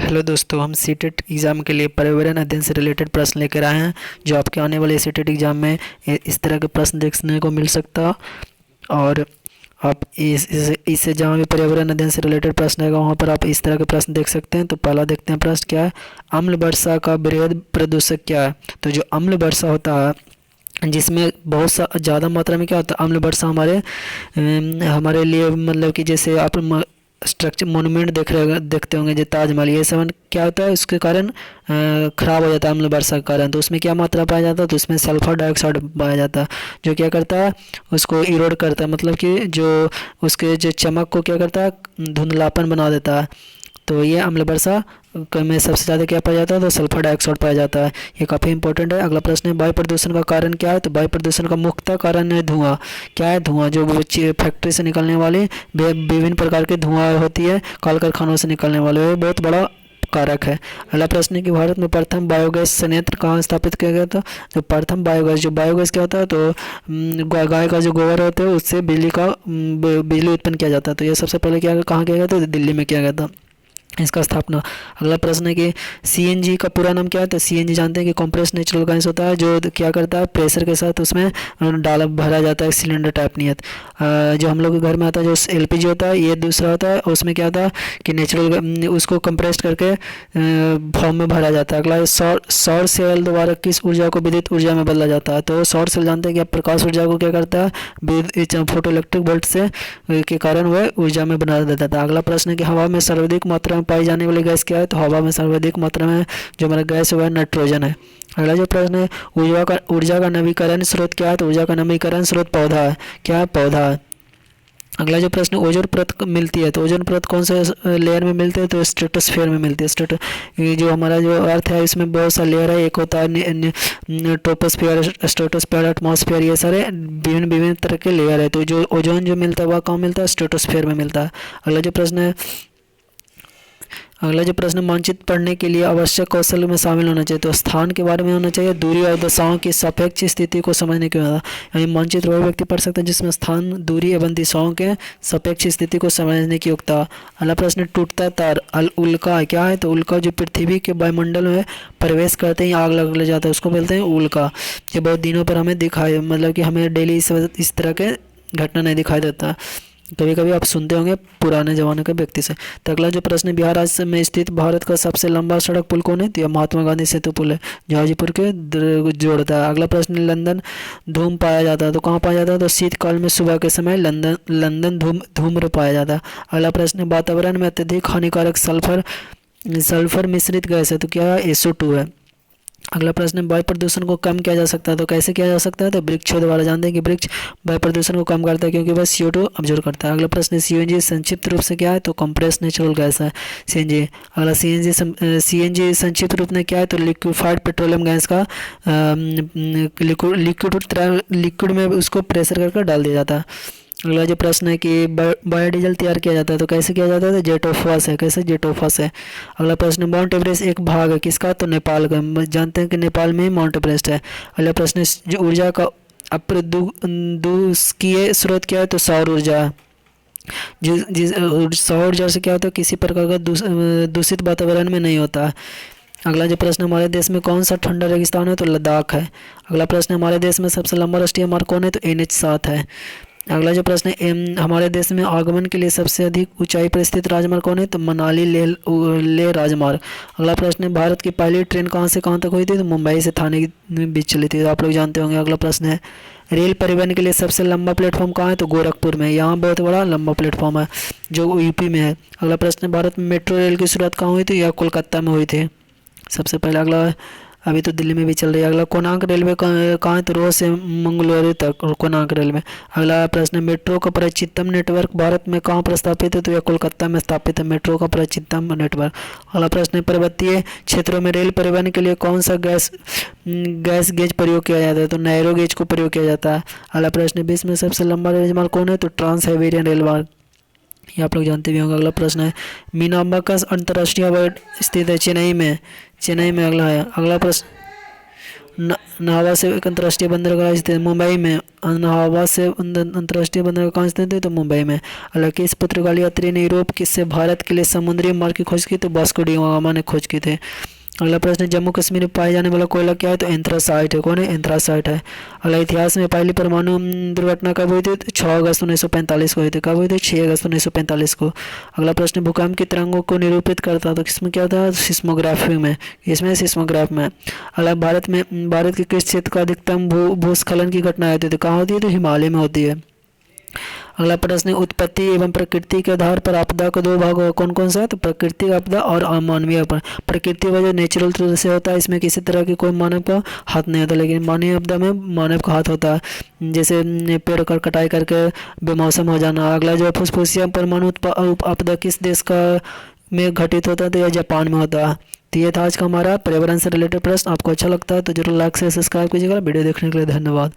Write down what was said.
Hello दोस्तों, हम CTET exam के लिए पर्यावरण अध्ययन से रिलेटेड प्रश्न लेकर आए हैं। जो आपके आने वाले सीटेट एग्ज़ाम में इस तरह के प्रश्न देखने को मिल सकता। और आप इससे जहाँ भी पर्यावरण अध्ययन से रिलेटेड प्रश्न आएगा वहाँ पर आप इस तरह के प्रश्न देख सकते हैं। तो पहला देखते हैं प्रश्न क्या है। अम्ल वर्षा का वृहद प्रदूषक क्या है। तो जो अम्ल वर्षा होता है जिसमें बहुत सा ज़्यादा मात्रा में क्या होता है, अम्ल वर्षा हमारे लिए मतलब कि जैसे आप स्ट्रक्चर मोनूमेंट देखते होंगे जो ताजमहल, ये सब क्या होता है उसके कारण ख़राब हो जाता है अम्ल वर्षा के कारण। तो उसमें क्या मात्रा पाया जाता है, तो उसमें सल्फर डाइऑक्साइड पाया जाता है जो क्या करता है उसको इरोड करता है, मतलब कि जो उसके जो चमक को क्या करता है धुंधलापन बना देता है। तो ये अम्ल वर्षा में सबसे ज़्यादा क्या पाया जाता है, तो सल्फर डाइऑक्साइड पाया जाता है। ये काफ़ी इंपॉर्टेंट है। अगला प्रश्न है वायु प्रदूषण का कारण क्या है। तो वायु प्रदूषण का मुख्य कारण है धुआं। क्या है धुआं, जो फैक्ट्री से निकलने वाली विभिन्न प्रकार के धुआं होती है, कल कारखानों से निकलने वाले, ये बहुत बड़ा कारक है। अगला प्रश्न है कि भारत में प्रथम बायोगैस संयंत्र कहाँ स्थापित किया गया था। तो प्रथम बायोगैस, जो बायोगैस क्या होता है, तो गाय का जो गोबर होता है उससे बिजली उत्पन्न किया जाता है। तो ये सबसे पहले क्या कहाँ किया गया था, तो दिल्ली में किया गया था इसका स्थापना। अगला प्रश्न है कि सीएनजी का पूरा नाम क्या है। तो सीएनजी जानते हैं कि कंप्रेस्ड नेचुरल गैस होता है जो क्या करता है प्रेशर के साथ उसमें भरा जाता है सिलेंडर टाइप नियत। जो हम लोग के घर में आता है जो एलपीजी होता है, ये दूसरा होता है, उसमें क्या होता है कि नेचुरल उसको कंप्रेस्ड करके फॉर्म में भरा जाता है। अगला सौर सेल द्वारा किस ऊर्जा को विद्युत ऊर्जा में बदला जाता है। तो सौर सेल जानते हैं कि प्रकाश ऊर्जा को क्या करता है फोटो इलेक्ट्रिक वोल्ट से के कारण वह ऊर्जा में बना देता था। अगला प्रश्न है कि हवा में सर्वाधिक मात्रा में पाई जाने वाली गैस क्या है। तो हवा में सर्वाधिक मात्रा में जो हमारा गैस है वह नाइट्रोजन है। अगला जो प्रश्न है ऊर्जा का नवीकरण स्रोत क्या है। तो ऊर्जा का नवीकरण स्रोत पौधा है। क्या है, पौधा है। अगला जो प्रश्न ओजोन परत मिलती है। तो ओजोन परत कौन से लेयर में मिलती है। तो स्ट्रेटोस्फेयर में मिलती है। ये जो हमारा जो अर्थ है इसमें बहुत सा लेयर है। एक होता है ट्रोपोस्फेयर, स्ट्रेटोस्फेयर, एटमॉस्फेयर, ये सारे विभिन्न विभिन्न तरह के लेयर है। तो जो ओजोन जो मिलता है वह कहाँ मिलता है, स्ट्रेटोस्फेयर में मिलता है। अगला जो प्रश्न मानचित्र पढ़ने के लिए आवश्यक कौशल में शामिल होना चाहिए। तो स्थान के बारे में होना चाहिए, दूरी और दिशाओं की सापेक्ष स्थिति को समझने के बाद यानी मानचित्र वह व्यक्ति पढ़ सकता है जिसमें स्थान, दूरी एवं दिशाओं के सापेक्ष स्थिति को समझने की योग्यता। अगला प्रश्न टूटता तार उल्का क्या है। तो उल्का जो पृथ्वी के वायुमंडल में प्रवेश करते ही आग लग जाता है उसको बोलते हैं उल्का। ये बहुत दिनों पर हमें दिखाई मतलब कि हमें डेली इस तरह के घटना नहीं दिखाई देता, कभी कभी आप सुनते होंगे पुराने जमाने के व्यक्ति से। तो अगला जो प्रश्न है बिहार राज्य में स्थित भारत का सबसे लंबा सड़क पुल कौन है। तो यह महात्मा गांधी सेतु पुल है जो हाजीपुर के जोड़ता है। अगला प्रश्न लंदन धूम पाया जाता है। तो कहाँ पाया जाता है। तो शीतकाल में सुबह के समय लंदन धूम्र पाया जाता है। अगला प्रश्न वातावरण में अत्यधिक हानिकारक सल्फर मिश्रित गैस है। तो क्या है, SO2 है। अगला प्रश्न वायु प्रदूषण को कम किया जा सकता है। तो कैसे किया जा सकता है। तो वृक्षों द्वारा। जानते हैं कि वृक्ष वायु प्रदूषण को कम करता है क्योंकि वह CO2 ऑब्जर्व करता है। अगला प्रश्न सीएनजी संक्षिप्त रूप से क्या है। तो कंप्रेस्ड नेचुरल गैस है सीएनजी। अगला सीएनजी संक्षिप्त रूप में क्या है। तो लिक्विफाइड पेट्रोलियम गैस का लिक्विड में उसको प्रेशर करके डाल दिया जाता है। अगला जो प्रश्न है कि बायोडीजल तैयार किया जाता है। तो कैसे किया जाता है। तो जेट ऑफ वास है। कैसे, जेट ऑफ वास है। अगला प्रश्न माउंट एवरेस्ट एक भाग है किसका। तो नेपाल का। जानते हैं कि नेपाल में माउंट एवरेस्ट है। अगला प्रश्न जो ऊर्जा का अप्रदूषकीय स्रोत क्या है। तो सौर ऊर्जा है। जिस सौर ऊर्जा से क्या होता है किसी प्रकार का दूषित वातावरण में नहीं होता है। अगला जो प्रश्न हमारे देश में कौन सा ठंडा रेगिस्तान है। तो लद्दाख है। अगला प्रश्न हमारे देश में सबसे लंबा राष्ट्रीय मार्ग कौन है। तो NH7 है। अगला जो प्रश्न है हमारे देश में आगमन के लिए सबसे अधिक ऊंचाई पर स्थित राजमार्ग कौन है। तो मनाली लेह राजमार्ग। अगला प्रश्न है भारत की पहली ट्रेन कहाँ से कहाँ तक हुई थी। तो मुंबई से थाने के बीच चली थी, तो आप लोग जानते होंगे। अगला प्रश्न है रेल परिवहन के लिए सबसे लंबा प्लेटफॉर्म कहाँ है। तो गोरखपुर में। यहाँ बहुत बड़ा लंबा प्लेटफॉर्म है जो यूपी में है। अगला प्रश्न है भारत में मेट्रो रेल की शुरुआत कहाँ हुई थी। यह कोलकाता में हुई थी सबसे पहले। अगला अभी तो दिल्ली में भी चल रही है। अगला कोणार्क रेलवे कहाँ है। तो रोह से मंगलुरु तक कोणार्क रेलवे। अगला प्रश्न मेट्रो का प्रचितम नेटवर्क भारत में कहाँ पर स्थापित है। तो यह कोलकाता में स्थापित है मेट्रो का प्रचितम नेटवर्क। अगला प्रश्न पर्वतीय क्षेत्रों में रेल परिवहन के लिए कौन सा गैस गेज प्रयोग किया जाता है। तो नैरो गेज को प्रयोग किया जाता है। अगला प्रश्न विश्व में सबसे लंबा रेलमार्ग कौन है। तो ट्रांस साइबेरियन रेलमार्ग, ये आप लोग जानते भी होंगे। अगला प्रश्न है मीनाम्बाकस अंतर्राष्ट्रीय हवाई स्थित है चेन्नई में। अगला है। अगला प्रश्न नाहवा से एक अंतर्राष्ट्रीय बंदरगाह स्थित है मुंबई में। नाहवा से अंतर्राष्ट्रीय बंदरगाह कहाँ स्थित है? तो मुंबई में। हालांकि इस पुर्तगाली यात्री ने यूरोप से भारत के लिए समुद्री मार्ग की खोज की तो वास्को डी गामा ने खोज की थी। अगला प्रश्न, जम्मू कश्मीर में पाए जाने वाला कोयला क्या है? तो एंथ्रासाइट है। कौन है? एंथ्रासाइट है। अगला, इतिहास में पहली परमाणु दुर्घटना कब हुई थी? तो 6 अगस्त 1945 को हुई थी। कब हुई थी? 6 अगस्त 1945 को। अगला प्रश्न, भूकंप की तरंगों को निरूपित करता तो किसमें क्या था? सिस्मोग्राफी में। इसमें सिस्मोग्राफ में। अगला, भारत के किस क्षेत्र का अधिकतम भूस्खलन की घटना होती है? तो कहाँ होती है? तो हिमालय में होती है। अगला प्रश्न, उत्पत्ति एवं प्रकृति के आधार पर आपदा को दो भाग कौन कौन सा है? तो प्राकृतिक आपदा और मानवीय आपदा। प्राकृतिक वजह नेचुरल थ्रू से होता है, इसमें किसी तरह की कोई मानव का हाथ नहीं होता, लेकिन मानवीय आपदा में मानव का हाथ होता है, जैसे पेड़ का कटाई करके बेमौसम हो जाना। अगला जो फुसफुसिया परमाणु आपदा किस देश का में घटित होता है? तो यह जापान में होता है। तो ये था आज का हमारा पर्यावरण से रिलेटेड प्रश्न। आपको अच्छा लगता है तो जरूर लाइक से सब्सक्राइब कीजिएगा। वीडियो देखने के लिए धन्यवाद।